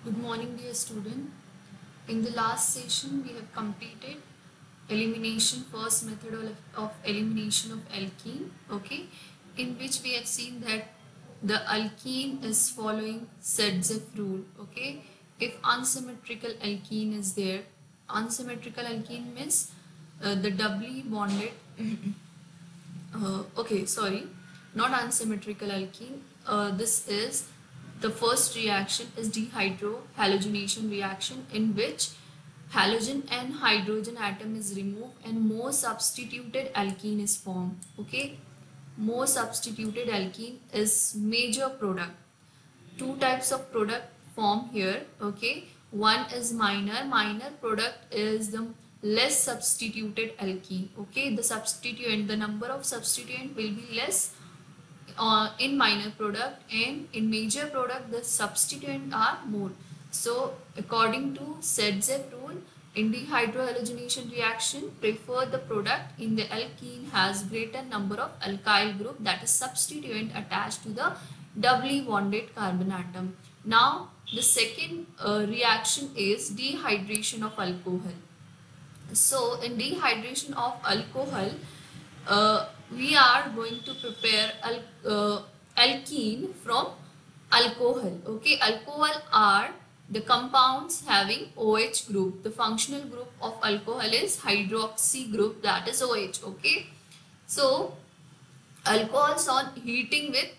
Good morning, dear student. In the last session, we have completed elimination, first method of elimination of alkene, okay, in which we have seen that the alkene is following Zetsef rule, okay. If unsymmetrical alkene is there, unsymmetrical alkene means the doubly bonded, okay, sorry, not unsymmetrical alkene. This is the first reaction is dehydrohalogenation reaction, in which halogen and hydrogen atom is removed and more substituted alkene is formed. Okay, more substituted alkene is major product. Two types of product form here. Okay, one is minor product is the less substituted alkene. Okay, the substituent, the number of substituent will be less in minor product, and in major product the substituent are more. So according to Zetsef rule, in dehydrohalogenation reaction, prefer the product in the alkene has greater number of alkyl group, that is substituent attached to the doubly bonded carbon atom. Now the second reaction is dehydration of alcohol. So in dehydration of alcohol, we are going to prepare alkene from alcohol. Okay, alcohol are the compounds having OH group. The functional group of alcohol is hydroxy group, that is OH. Okay, so alcohols on heating with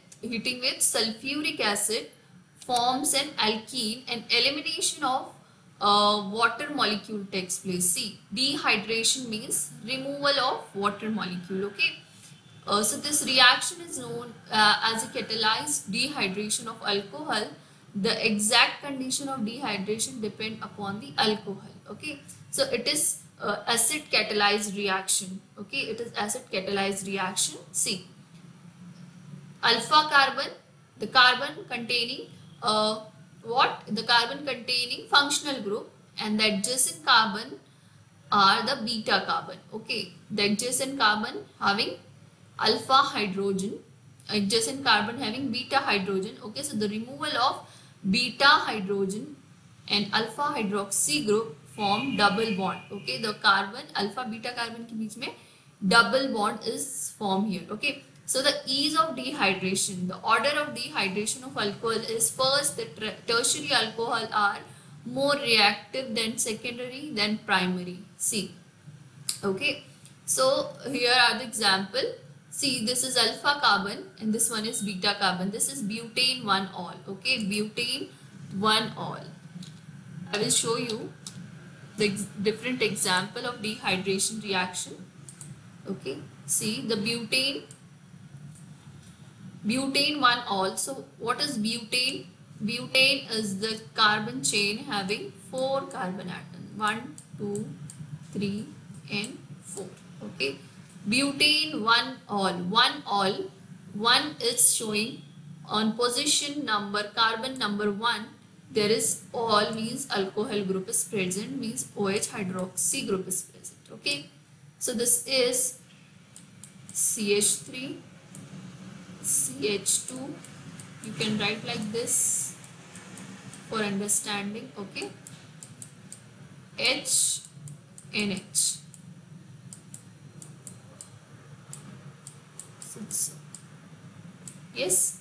sulfuric acid forms an alkene, and elimination of water molecule takes place. See, dehydration means removal of water molecule. Okay, so this reaction is known as a catalyzed dehydration of alcohol. The exact condition of dehydration depend upon the alcohol. Okay, so it is acid catalyzed reaction. Okay, it is acid catalyzed reaction. See, alpha carbon, the carbon containing the carbon containing functional group, and the adjacent carbon are the beta carbon. Okay, the adjacent carbon having alpha hydrogen, adjacent carbon having beta hydrogen. Okay, so the removal of beta hydrogen and alpha hydroxy group form double bond. Okay, the carbon alpha beta carbon के बीच में double bond is formed here. Okay, so the ease of dehydration, the order of dehydration of alcohol is first the tertiary alcohol are more reactive than secondary than primary. See, okay, so here are the example. See, this is alpha carbon and this one is beta carbon. This is butane 1-ol. Okay, butane 1-ol. I will show you the different example of dehydration reaction. Okay, see the butane 1-ol. So what is butane? Butane is the carbon chain having 4 carbon atoms, 1, 2, 3 and 4. Okay, butane 1-ol, 1 is showing on position number, carbon number 1, there is ol means alcohol group is present, means OH hydroxy group is present. Okay, so this is CH3, CH2, you can write like this for understanding. Okay, H and H. Yes,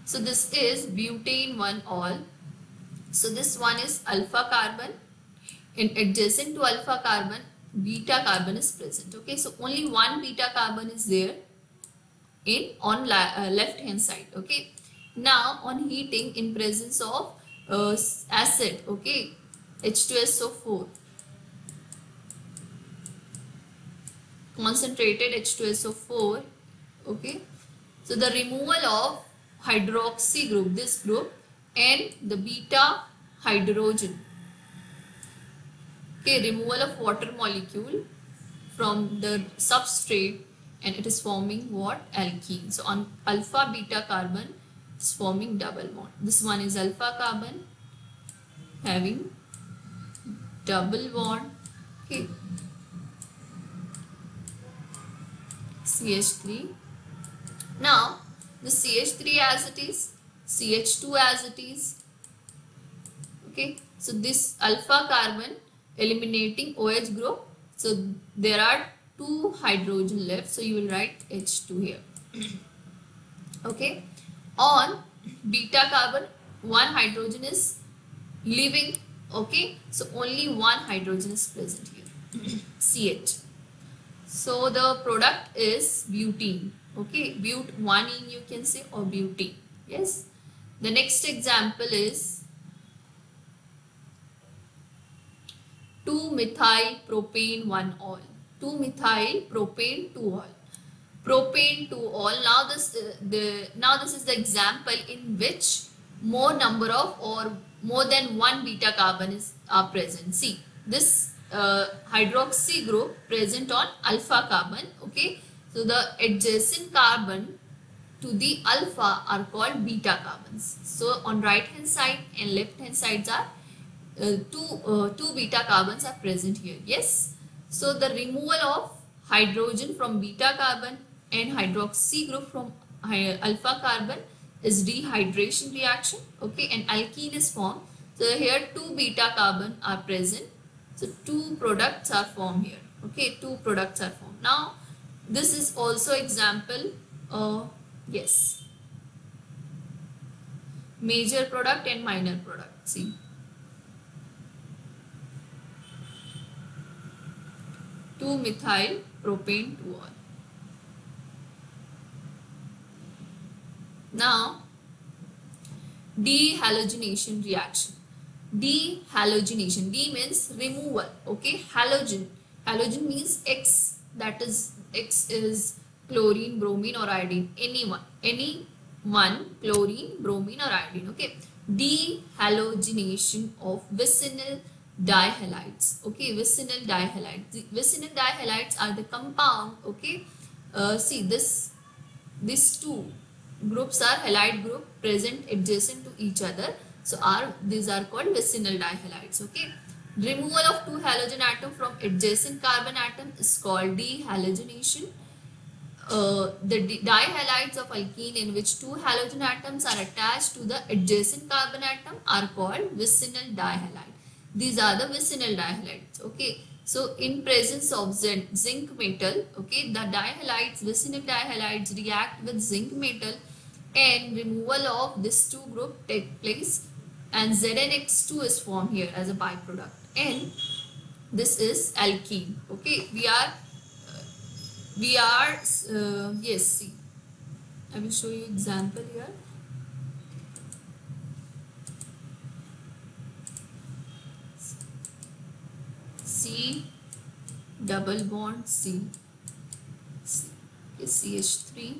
so this is butane 1-ol. So this one is alpha carbon, and adjacent to alpha carbon beta carbon is present. Okay, so only one beta carbon is there on left hand side. Okay, now on heating in presence of acid, okay, H2SO4, concentrated H2SO4. Okay, so the removal of hydroxy group, this group, and the beta hydrogen. Okay, removal of water molecule from the substrate, and it is forming what? Alkene. So on alpha beta carbon it's forming double bond. This one is alpha carbon having double bond. Okay, CH3. Now the CH3 as it is, CH2 as it is. Okay, so this alpha carbon eliminating OH group. So there are two hydrogen left. So you will write H2 here. Okay, on beta carbon, one hydrogen is leaving. Okay, so only one hydrogen is present here, CH. So the product is butene. Okay, but1ene you can say, or butene. Yes. The next example is 2-methyl propane 1-ol. 2-methyl propane 2-ol. Propane 2-ol. Now this is the example in which more number of or more than one beta carbon are present. See this hydroxy group present on alpha carbon. Okay, so the adjacent carbon to the alpha are called beta carbons. So on right hand side and left hand sides are two beta carbons are present here. Yes. So the removal of hydrogen from beta carbon and hydroxy group from alpha carbon is dehydration reaction. Okay, and alkene is formed. So here two beta carbon are present. So two products are formed here. Okay, two products are formed. Now this is also example. Yes, major product and minor product. See, 2-methyl propane 2-ol. Now dehalogenation reaction. Dehalogenation, D means removal. Okay, halogen means X, that is X is chlorine, bromine or iodine, any one chlorine, bromine or iodine. Okay, dehalogenation of vicinal dihalides. Okay, vicinal dihalides. The vicinal dihalides are the compound. Okay, see these two groups are halide group present adjacent to each other. So these are called vicinal dihalides. Okay, removal of two halogen atom from adjacent carbon atom is called dehalogenation. The dihalides of alkene in which two halogen atoms are attached to the adjacent carbon atom are called vicinal dihalide. These are the vicinal dihalides. Okay, so in presence of zinc metal, okay, the dihalides, vicinal dihalides react with zinc metal and removal of this two group take place, and ZnX2 is formed here as a byproduct, and this is alkene. Okay, we are yes, see, I will show you example here. C double bond C, is CH3,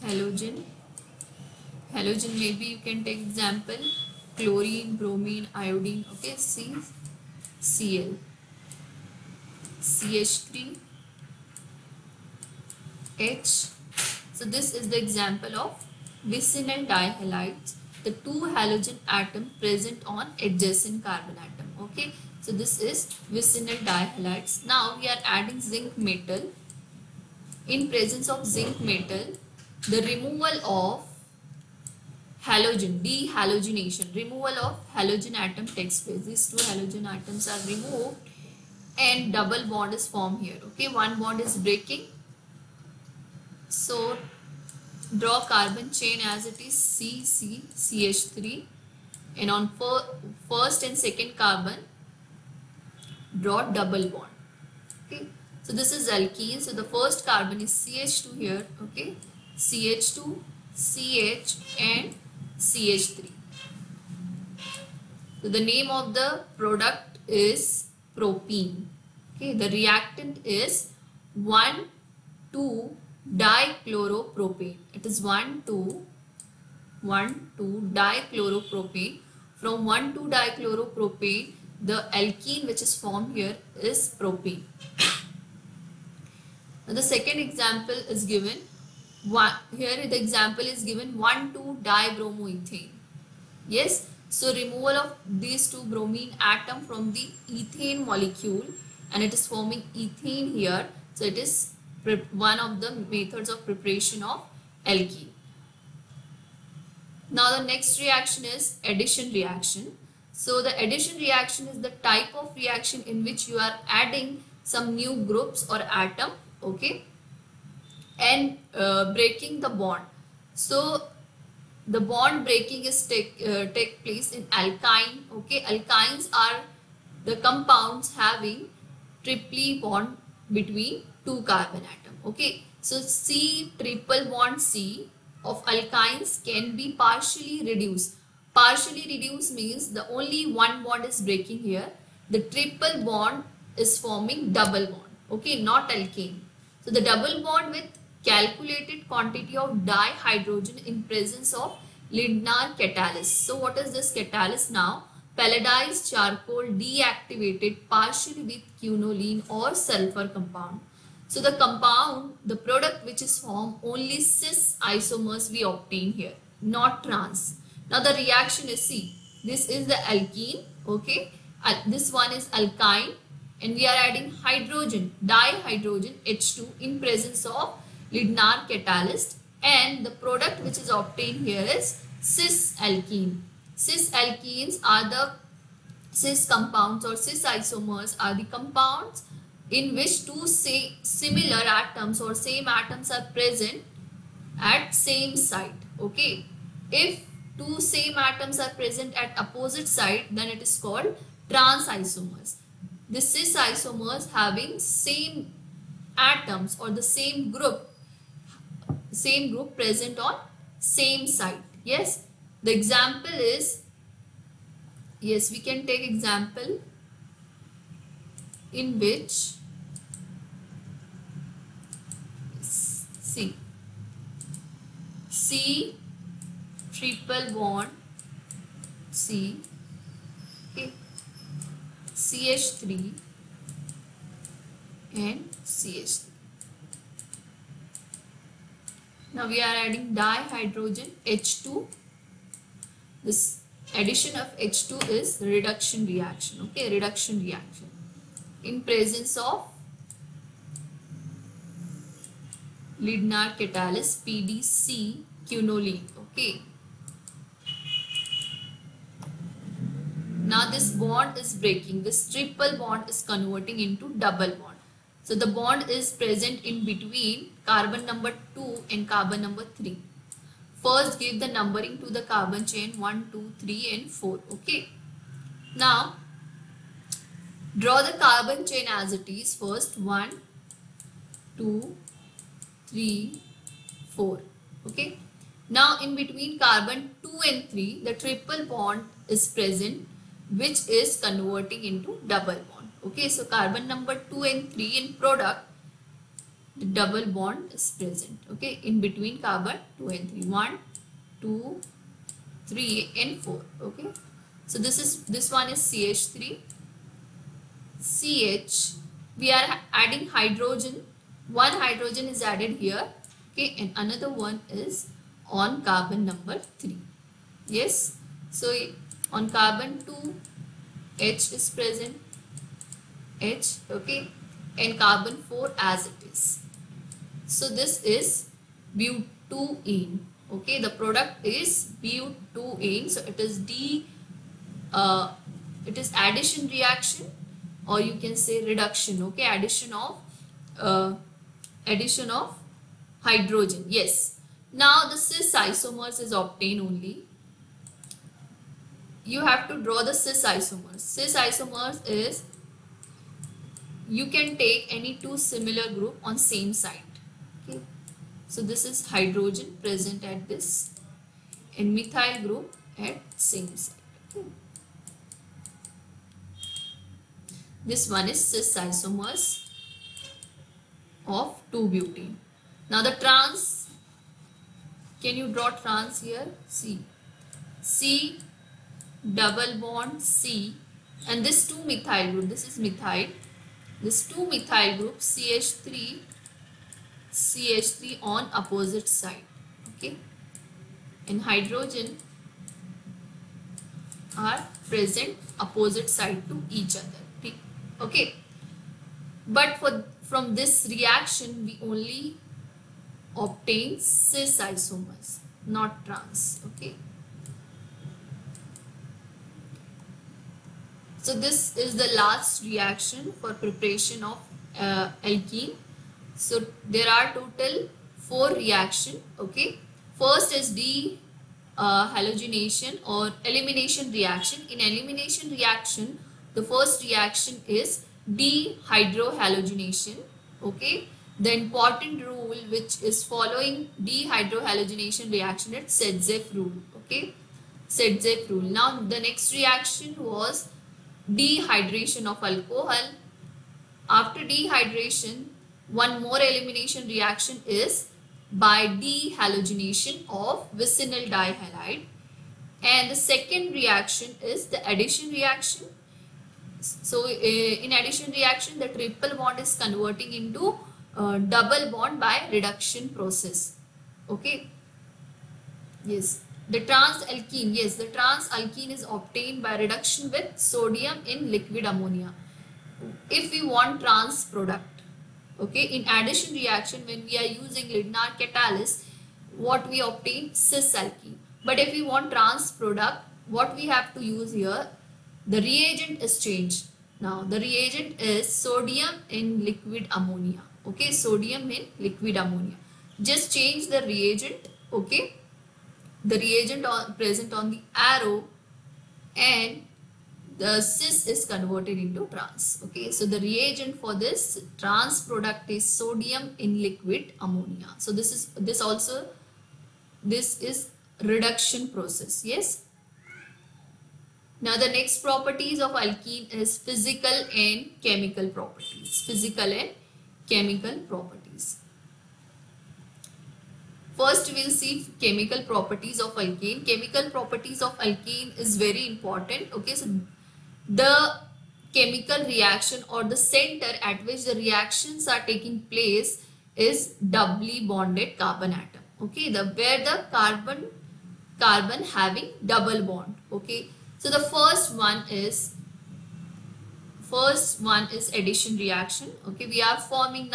halogen maybe you can take example chlorine, bromine, iodine. Okay, C, Cl, CH3, H. So this is the example of vicinal dihalides, the two halogen atom present on adjacent carbon atom. Okay, so this is vicinal dihalides. Now we are adding zinc metal. In presence of zinc metal, the removal of halogen, dehalogenation, removal of halogen atom takes place. These two halogen atoms are removed and double bond is formed here. Okay, one bond is breaking. So draw carbon chain as it is CH3, and on first and second carbon draw double bond. Okay, so this is alkene. So the first carbon is CH2 here. Okay, CH2, CH and CH3. So the name of the product is propene. Okay, the reactant is 1,2-dichloropropane. It is 1,2-dichloropropane. From 1,2-dichloropropane, the alkene which is formed here is propane. Now the second example is given. Here the example is given 1,2-dibromoethane. Yes, so removal of these two bromine atom from the ethane molecule, and it is forming ethane here. So it is one of the methods of preparation of alkene. Now the next reaction is addition reaction. So the addition reaction is the type of reaction in which you are adding some new groups or atom, okay, and breaking the bond. So the bond breaking is take place in alkyne, okay. Alkynes are the compounds having triply bond between two carbon atom, okay. So C triple bond C of alkynes can be partially reduced. Partially reduced means the only one bond is breaking here, the triple bond is forming double bond, okay, not alkane. So the double bond with calculated quantity of dihydrogen in presence of Lindner catalyst. So what is this catalyst now? Palladized charcoal deactivated partially with quinoline or sulfur compound. So the compound, the product which is formed, only cis isomers we obtain here, not trans. Now the reaction is C. This is the alkene, okay. This one is alkyne, and we are adding hydrogen, dihydrogen H2 in presence of Lindner catalyst, and the product which is obtained here is cis alkene. Cis alkenes are the cis compounds or cis isomers are the compounds in which two similar atoms or same atoms are present at same site, okay. If two same atoms are present at opposite site, then it is called trans isomers. The cis isomers having same atoms or the same group present on same site. Yes, the example is, yes, we can take example in which C triple bond C, okay, CH3 and CH3. Now we are adding dihydrogen H2. This addition of H2 is reduction reaction, okay, reduction reaction in presence of Lindner catalyst PDC quinoline, okay. Now this bond is breaking, this triple bond is converting into double bond. So the bond is present in between carbon number 2 and carbon number 3. First give the numbering to the carbon chain 1, 2, 3 and 4, okay. Now draw the carbon chain as it is. First 1, 2, 3, 4, okay. Now in between carbon 2 and 3 the triple bond is present, which is converting into double bond, okay. So carbon number 2 and 3 in product, the double bond is present, okay, in between carbon 2 and 3. 1, 2, 3 and 4, okay. So this one is CH3, CH, we are adding hydrogen, one hydrogen is added here, okay, and another one is on carbon number 3. Yes, so on carbon 2 H is present, H, okay, and carbon 4 as it is. So this is butene, okay, the product is butene. So it is it is addition reaction, or you can say reduction, okay, addition of hydrogen. Yes, now the cis isomers is obtained only. You have to draw the cis isomers. Cis isomers is, you can take any two similar group on same site, okay. So this is hydrogen present at this and methyl group at same site, okay. This one is cis isomers of 2-butene. Now the trans, can you draw trans here? C, C double bond C, and this 2-methyl group, this is methyl, this 2-methyl group CH3 on opposite side, okay, and hydrogen are present opposite side to each other, okay. But from this reaction we only obtain cis isomers, not trans, okay. So this is the last reaction for preparation of alkene. So there are total 4 reaction. Okay, first is halogenation or elimination reaction. In elimination reaction, the first reaction is dehydrohalogenation. Okay, the important rule which is following dehydrohalogenation reaction is Sedzeff rule. Okay, Sedzeff rule. Now the next reaction was dehydration of alcohol. After dehydration, one more elimination reaction is by dehalogenation of vicinal dihalide. And the second reaction is the addition reaction. So in addition reaction, the triple bond is converting into double bond by reduction process. Okay. Yes. The trans alkene. Yes, the trans alkene is obtained by reduction with sodium in liquid ammonia. If we want trans product, okay, in addition reaction, when we are using Grignard catalyst, what we obtain? Cis alkene. But if we want trans product, what we have to use here? The reagent is changed. Now the reagent is sodium in liquid ammonia. Okay, sodium in liquid ammonia. Just change the reagent. Okay, the reagent present on the arrow, and the cis is converted into trans. Okay, so the reagent for this trans product is sodium in liquid ammonia. So this is reduction process. Yes. Now the next properties of alkene is physical and chemical properties. Physical and chemical properties. First we will see chemical properties of alkene. Chemical properties of alkene is very important. Okay, so the chemical reaction or the center at which the reactions are taking place is doubly bonded carbon atom. Okay, where the carbon having double bond. Okay, so the first one is addition reaction. Okay, we are forming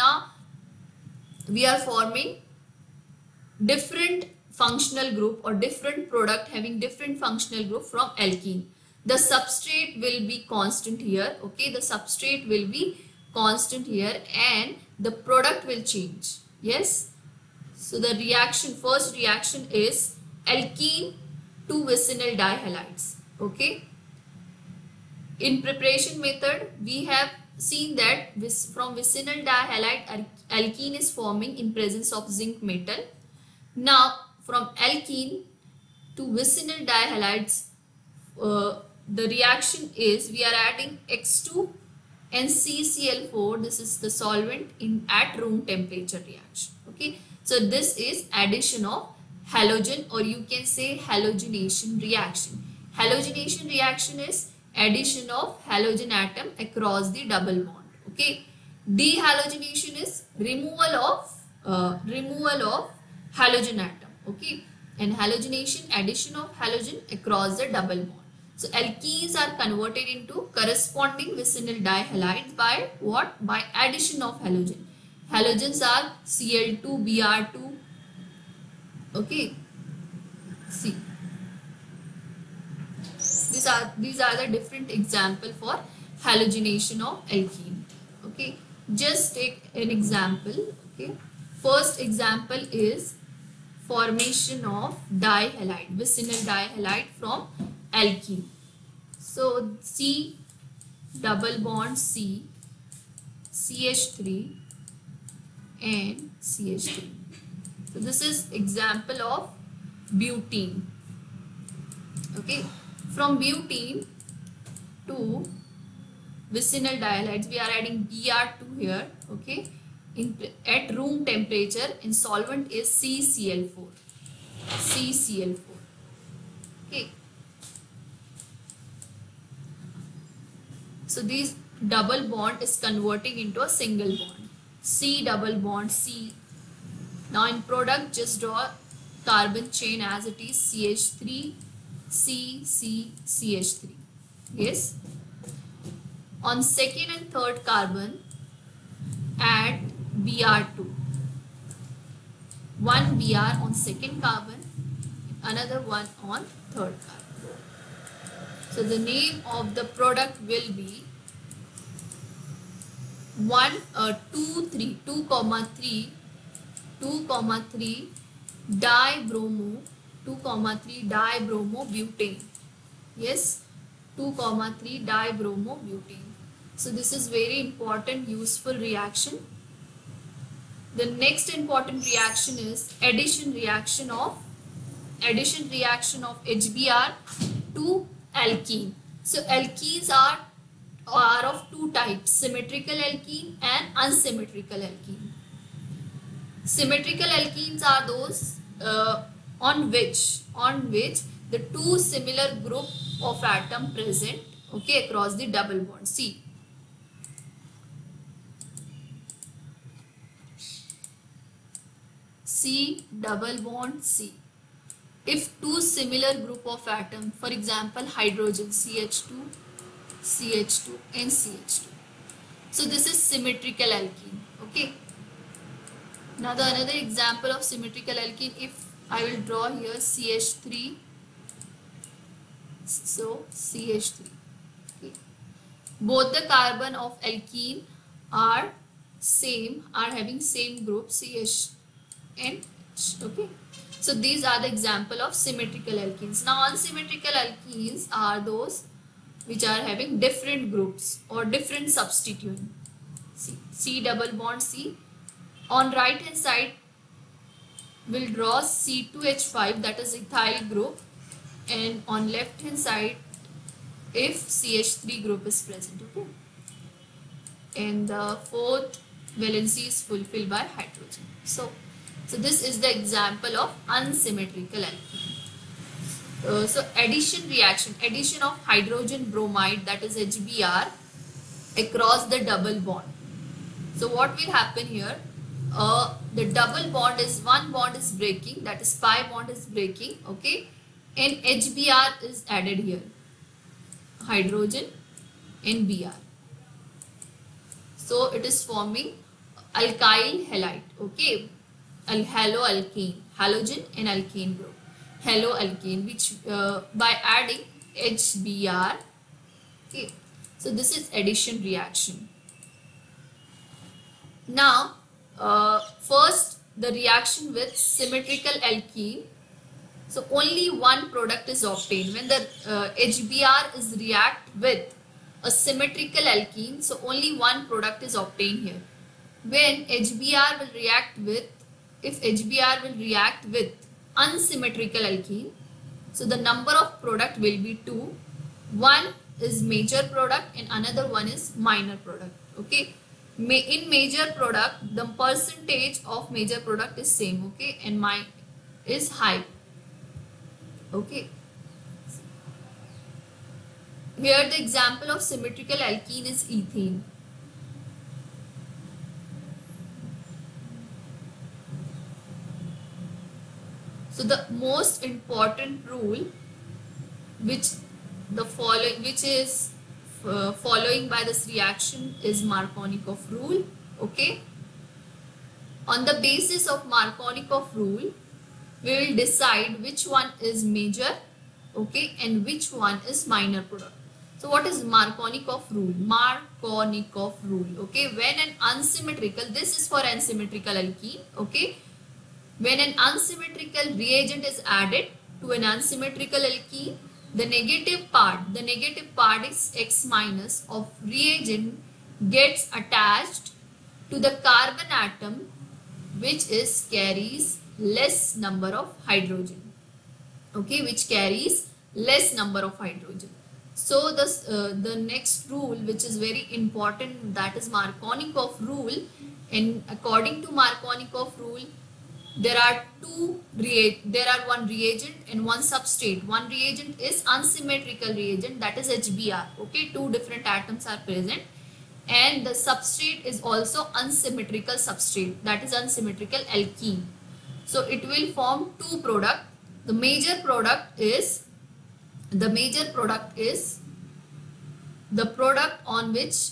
different functional group or different product having different functional group from alkene. The substrate will be constant here. Okay, the substrate will be constant here and the product will change. Yes. So the first reaction is alkene to vicinal dihalides. Okay. In preparation method, we have seen that from vicinal dihalide, alkene is forming in presence of zinc metal. Now from alkene to vicinal dihalides, the reaction is we are adding X2 and CCl4. This is the solvent at room temperature reaction. Okay, so this is addition of halogen, or you can say halogenation reaction. Halogenation reaction is addition of halogen atom across the double bond. Okay, dehalogenation is removal of halogen atom. Okay, and halogenation, addition of halogen across the double bond. So alkenes are converted into corresponding vicinal dihalides by what? By addition of halogen. Halogens are Cl2, Br2. Okay. See. These are the different example for halogenation of alkene. Okay. Just take an example. Okay. First example is formation of dihalide, vicinal dihalide from alkene. So C double bond C, CH3 and CH3. So this is example of butene. Okay, from butene to vicinal dihalides we are adding Br2 here. Okay, at room temperature, in solvent is CCl4. Okay. So this double bond is converting into a single bond. C double bond C. Now in product, just draw carbon chain as it is, CH3, C, C, CH3. Yes. On second and third carbon, add Br2. One Br on second carbon, another one on third carbon. So the name of the product will be 2,3 dibromo 2,3 dibromobutane. Yes, 2,3 dibromobutane. So this is very important, useful reaction. The next important reaction is addition reaction of HBr to alkene. So alkenes are of two types, symmetrical alkene and unsymmetrical alkene. Symmetrical alkenes are those on which the two similar group of atom present, okay, across the double bond. See, C double bond C. If two similar group of atom, for example hydrogen CH2, CH2 and CH2. So this is symmetrical alkene. Okay. Now the another example of symmetrical alkene, if I will draw here CH3, so CH3. Okay. Both the carbon of alkene are having same group CH and H. Okay. So these are the example of symmetrical alkenes. Now unsymmetrical alkenes are those which are having different groups or different substituent. See, C double bond C. On right hand side, we'll draw C2H5, that is ethyl group, and on left hand side, if CH3 group is present, okay. And the fourth valency is fulfilled by hydrogen. So this is the example of unsymmetrical alkene. So addition of hydrogen bromide, that is HBr, across the double bond. So what will happen here? The double bond is, one bond is breaking, that is pi bond is breaking, okay, and HBr is added here, hydrogen and Br. So it is forming alkyl halide, okay, haloalkane, halogen and alkane group, haloalkane, which by adding HBr, okay. So this is addition reaction. Now first the reaction with symmetrical alkene. So only one product is obtained when the HBr is react with a symmetrical alkene. So only one product is obtained here. When HBr will react with, if HBr will react with unsymmetrical alkene, so the number of product will be two. One is major product and another one is minor product, okay. In major product, the percentage of major product is same, okay, and mine is high, okay. Here the example of symmetrical alkene is ethane. So the most important rule which is following by this reaction is Markovnikov rule, okay. On the basis of Markovnikov rule, we will decide which one is major, okay, and which one is minor product. So what is Markovnikov rule? Markovnikov rule, okay. When an unsymmetrical, this is for unsymmetrical alkene, okay. When an unsymmetrical reagent is added to an unsymmetrical alkene, the negative part is X minus of reagent gets attached to the carbon atom which carries less number of hydrogen, okay, which carries less number of hydrogen. So the next rule which is very important, that is Markovnikov rule, and according to Markovnikov rule, there are one reagent and one substrate. One reagent is unsymmetrical reagent, that is HBr, okay, two different atoms are present, and the substrate is also unsymmetrical substrate, that is unsymmetrical alkene. So it will form two product. The major product is the product on which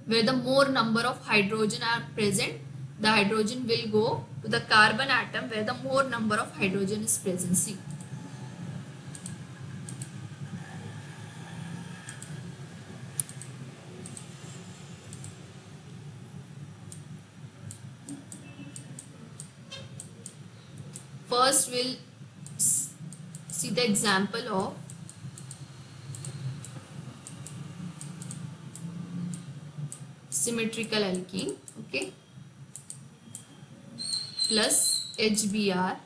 where the more number of hydrogen are present, the hydrogen will go to the carbon atom where the more number of hydrogen is present. See. First we'll see the example of symmetrical alkene, okay, plus HBr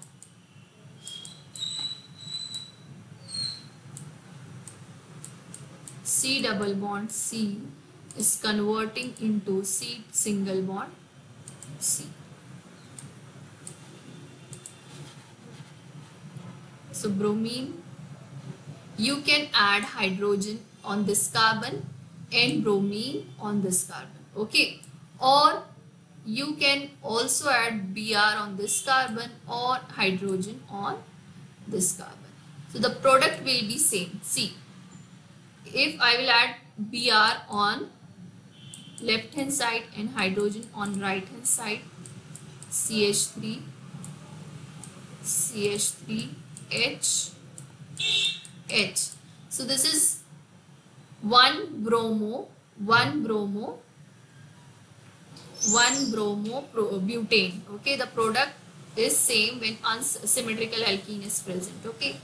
C double bond C is converting into C single bond C. So bromine, you can add hydrogen on this carbon and bromine on this carbon, okay, or you can also add Br on this carbon or hydrogen on this carbon. So the product will be same. See, if I will add Br on left hand side and hydrogen on right hand side, CH3 H H. So this is 1 bromo butane. Okay, the product is same when unsymmetrical alkene is present. Okay,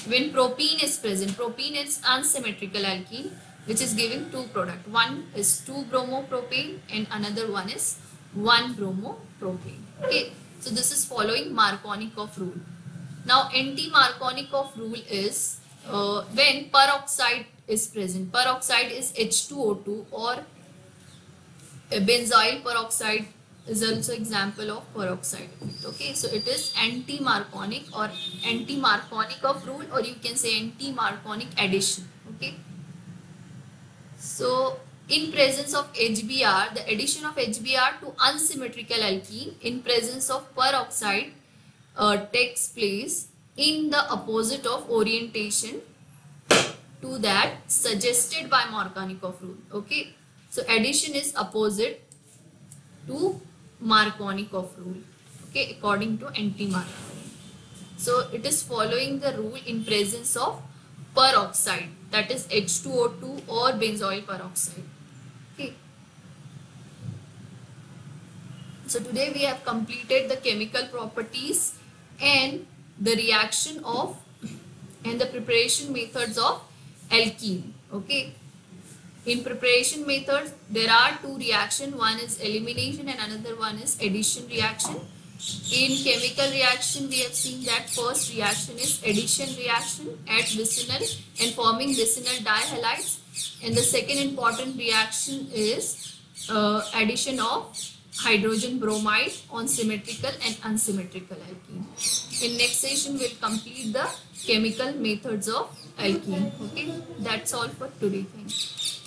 when propene is present, propene is unsymmetrical alkene which is giving two product. One is 2 bromopropane and another one is 1 bromopropane. Okay, so this is following Markovnikov rule. Now anti-Markovnikov rule is when peroxide is present. Peroxide is H2O2 or benzoyl peroxide is also example of peroxide. Okay, so it is anti-Markovnik or anti-Markovnikov rule, or you can say anti-Markovnik addition. Okay, so in presence of HBr, the addition of HBr to unsymmetrical alkene in presence of peroxide takes place in the opposite of orientation to that suggested by Markovnikov rule. Okay, so addition is opposite to Markovnikov rule. Okay, according to anti-Markovnik. So it is following the rule in presence of peroxide, that is H2O2 or benzoyl peroxide. Okay. So today we have completed the chemical properties and the reaction of and the preparation methods of alkene. Okay, in preparation methods there are two reactions, one is elimination and another one is addition reaction. In chemical reaction we have seen that first reaction is addition reaction at vicinal and forming vicinal dihalides, and the second important reaction is addition of hydrogen bromide on symmetrical and unsymmetrical alkene. In next session we'll complete the chemical methods of alkene. Okay, that's all for today. Thank you.